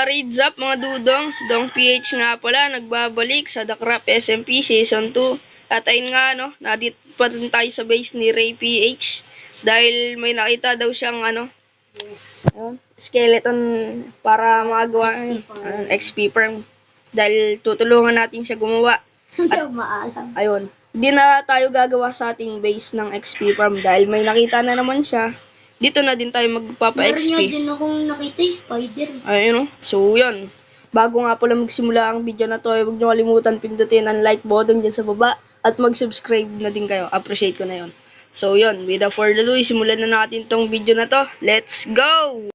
Reads up mga dudong, Dong PH nga pala, nagbabalik sa The Craft SMP Season 2. At ayun nga, no, nadit pa rin tayo sa base ni Ray PH. Dahil may nakita daw siyang, skeleton para magawa ng XP farm. Dahil tutulungan natin siya gumawa. At, ayun, hindi na tayo gagawa sa ating base ng XP farm dahil may nakita na naman siya. Dito na din tayo magpapa-XP. Meron nga din akong nakita yung spider. Ayun, so yun. Bago nga pala magsimula ang video na to, huwag nyo kalimutan pindutin ang like button dyan sa baba at mag-subscribe na din kayo. Appreciate ko na yun. So yun, without further ado, simulan na natin tong video na to. Let's go!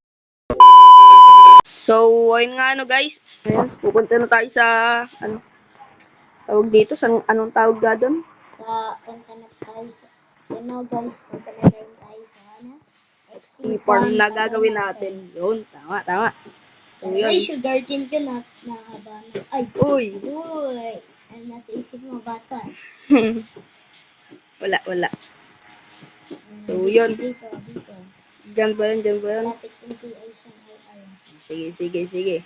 So, ayun nga guys. Ayun, pupunta na tayo sa, tawag dito, sa anong tawag nga doon? Punta na tayo sa, punta na tayo sa, XP farm na gagawin natin. Yun, tama. So, yun. Ay, sugar cane ka na haba na. Ay, Uy! Ano nasa isip mo, bata? Wala. So, yun. Dito. Diyan ba yun? Lapit yung TI siya. Sige.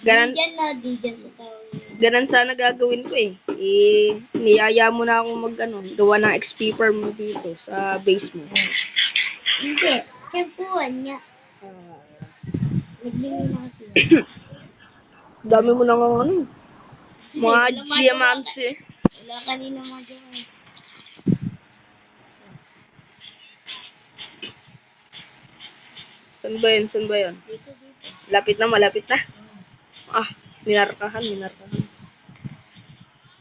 Ganan Di dyan sa tao. Ganan sana gagawin ko eh. Niyaya mo na akong gawa ng XP farm dito sa base mo. Hindi. Tiyempuan nga. Nagbili na kasi. Dami mo nang mga diamonds eh. Wala kanina magawa. Saan ba yun? Dito. Malapit na. Minarkahan.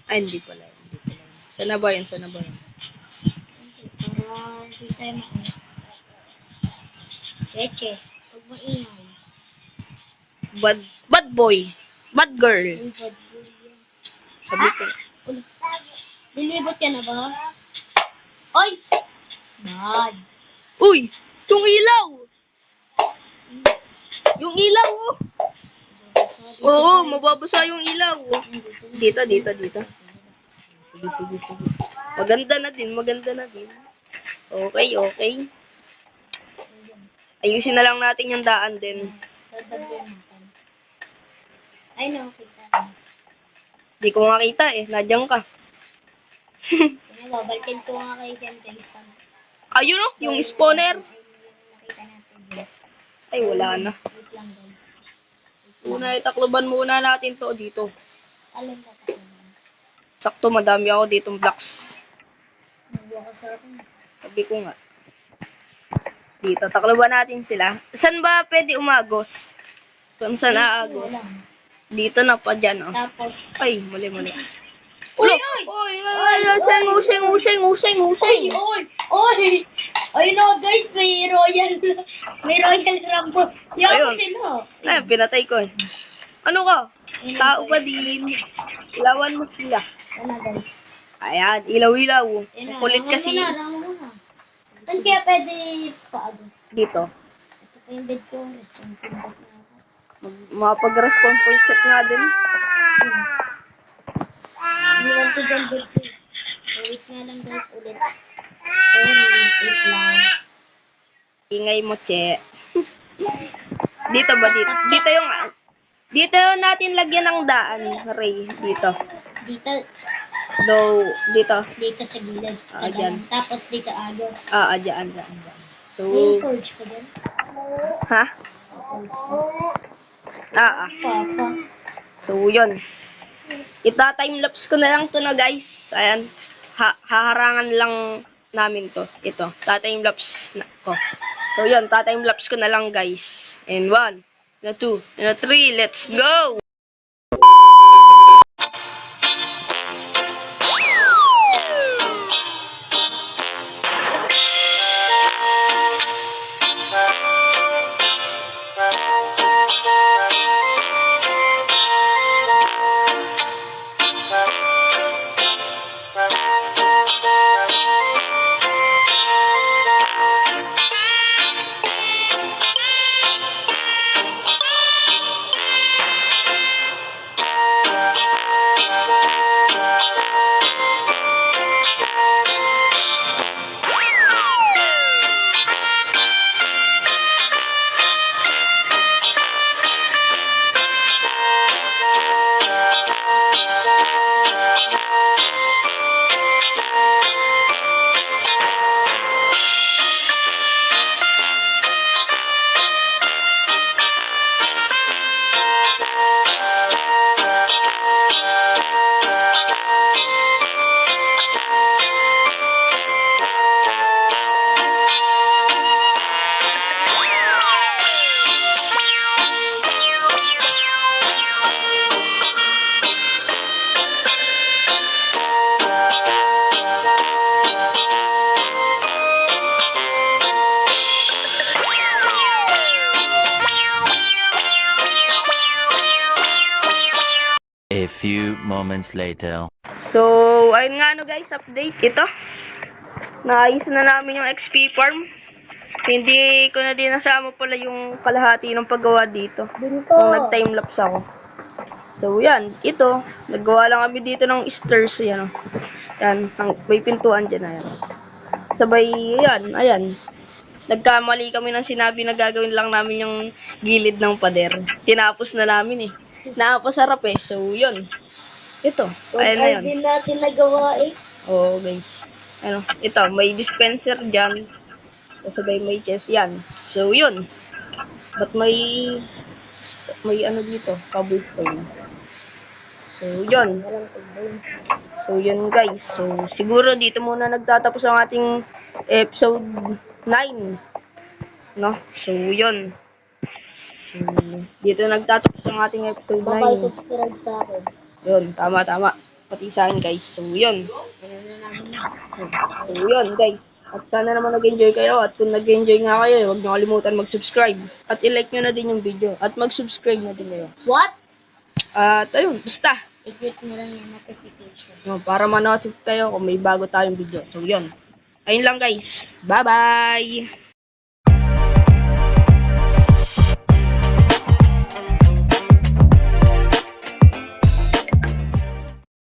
Ay, hindi pala. Sana ba yun? Para hindi tayo makita. Cheche. Huwag maingay. Bad boy. Bad girl. Yung bad boy yan. Sabi ko. Lilibot ka na ba? Oy! Bad. Uy! Yung ilaw! Oo, mababasa yung ilaw. Dito. Sige. Maganda na din. Okay. Ayusin na lang natin yung daan din. Ay, no, kita. Di ko makita eh. Nandiyan ka. Babalikin ko nga kayo dyan sa stand. Ayun o, yung spawner. Nakita natin. Ay, wala na. Wait lang guys. Itakloban muna natin to dito. Alam ka tayo. Sakto, madami ako ditong blocks. Nagbuwa ko sa akin. Sabi ko nga. Dito, takloban natin sila. Saan ba pwede umagos? Kung saan aagos? Dito na pa dyan, oh. Tapos. Ay, mali. Uy! Useng! Ay no guys, may royal rumble. Yaw sila. Ay, pinatay ko eh. Ano ka? Tao pa din. Ilawan mo sila. Ano guys? Ayan, ilaw. Kulit kasi. Rangan mo na. Saan kaya pwede paagos? Dito. Ito pa yung bed ko. Response yung bed na ako. Mapag-respawn point set nga din. Iwan ko dyan bed ko. Wait nga lang guys ulit. Sorry, wait lang. Ingay mo, che. Dito ba? Dito natin lagyan ng daan, Ray. Dito. Dito sa gilid. Dyan. Tapos dito agos. Dyan. So, May forge pa din. ha? Papa. So, yun. Ita-timelapse ko na lang to na guys. Ayan. Haharangan lang namin to. Ito. Ta-timelapse na ko. So, yun. Ta-timelapse ko na lang guys. And 1, and 2, and 3. Let's go! moments later. So, ayun nga no guys, update. Ito. Naayos na namin yung XP farm. Hindi ko na din nasama pala yung kalahati ng paggawa dito. Binto. Kung nag-timelapse ako. So, yan. Ito. Naggawa lang kami dito ng stairs. Yan. Yan. May pintuan dyan. Ayan. Sabay, ayan. Nagkamali kami ng sinabi na gagawin lang namin yung gilid ng pader. Tinapos na namin eh. Napasarap eh. So, yun. Ito. Ayan na yun. Hindi natin nagawa eh. Oo, guys. Ano, ito, may dispenser dyan. Sabay may chest yan. So, yun. But may ano dito, cobblestone. So, yun. Walang tuboy. So, yun guys. So, siguro dito muna nagtatapos ang ating episode 9. No? So, yun. So, dito nagtatapos ang ating episode 9. Bye-bye, subscribe sa akin. Yun, tama. Pati sa akin guys. So, yun. Ano na namin. So, yun guys. At sana naman nag-enjoy kayo. At kung nag-enjoy nga kayo, huwag niyo kalimutan mag-subscribe. At i-like nyo na din yung video. At mag-subscribe na din kayo. What? At ayun, basta. I-click nyo lang yung notification. Para ma-notify kayo kung may bago tayong video. So, yun. Ayun lang guys. Bye-bye!